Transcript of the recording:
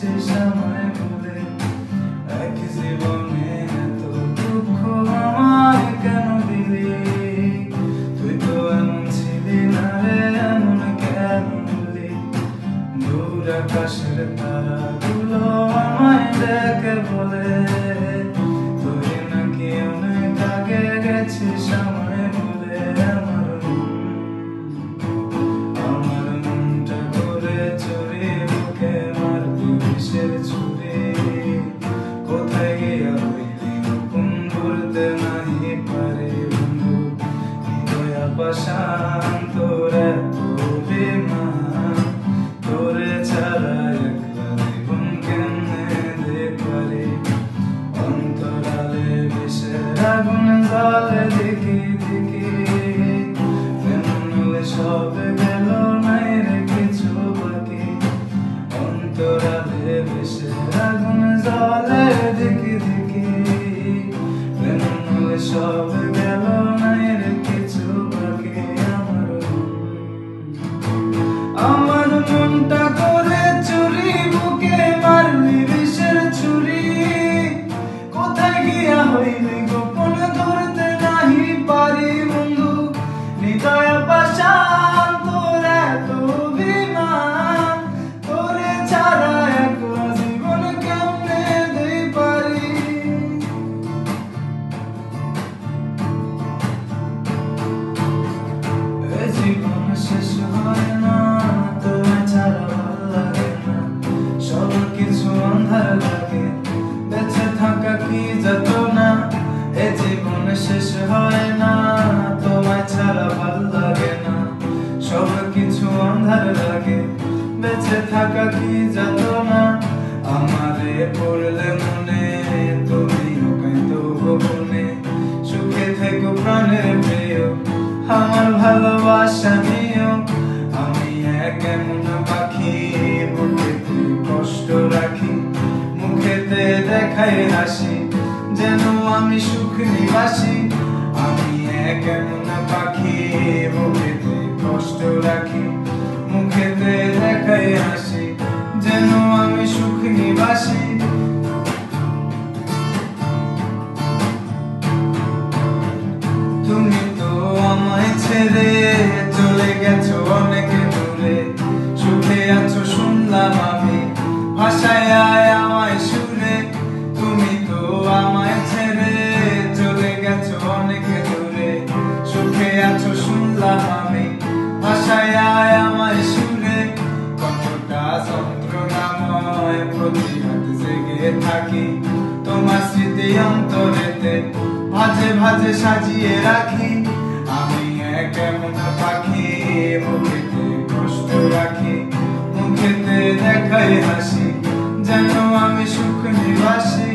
গেছে সময় বলে এক জীবনে এত দুঃখ আমার কেন দিলি তুই তো এমন ছিলি না রে এমন কেন হলি দূর আকাশের তারাগুলো আমায় দেখে বলে তুই নাকি অনেক আগে গেছিস সময় বলে আমার মনটা করে চুরি বুকে মারবি বিষের ছুরি কোথায় গিয়া হইলি গোপন বলতে নাহি পারে বন্ধু হৃদয় পাষাণ তোর এত অভিমান তোরে ছাড়া একলা জীবন কেমনে দেখবারে অন্তরালে বিষের আগুন জ্বলে দেখি দেখি কেমন হলে সব গেল নাই রে কিছু বাকি অন্তরালে বিষের আগুন জ্বলে দেখি দেখি কেমন হলে সব গেল নাই রে কিছু বাকি আমার মনটা করে চুরি বুকে মারলি বিষের ছুরি কোথায় গিয়া হইলি গোপন ধরতে নাহি পারি বন্ধু হৃদয় পাষাণ তোর এত অভিমান তোরে ছাড়া একলা জীবন কেমনে দেই পারি এ জীবন শেষ হয় না তোমায় ছাড়া ভালো লাগে না সব কিছু অন্ধার লাগে বেঁচে থাকা কি যত না এ জীবন শেষ হয় না তোমায় ছাড়া ভালো লাগে না সব কিছু অন্ধার লাগে বেঁচে থাকা কি যত না আমারে পড়লে মনে তুমি হয়তো গোপনে সুখে থেকো প্রাণের প্রিয় আমার ভালোবাসা নিও আমি এক এমন পাখি বুকেতে কষ্ট রাখি মুখেতে দেখাই হাসি যেন আমি সুখ নিবাসী আমি এক এমন পাখি বুকেতে কষ্ট রাখি মুখেতে দেখাই হাসি যেন আমি সুখ নিবাসী তুমি তো আমায় ছেড়ে চলে গেছো অনেক দূরে সুখে আছো শুনলাম আমি ভাষায় আয় আমায় সুরে তুমি তো আমায় ছেড়ে চলে গেছো অনেক দূরে সুখে আছো শুনলাম আমি ভাষায় আয় আমায় সুরে কতটা যন্ত্রণাময় প্রতিহাত জেগে থাকি তোমার স্মৃতি অন্তরেতে ভাজে ভাজে সাজিয়ে রাখি আমি এক এমন পাখি মুখেতে কষ্ট রাখি মুখেতে দেখাই হাসি যেন আমি সুখ নিবাসী।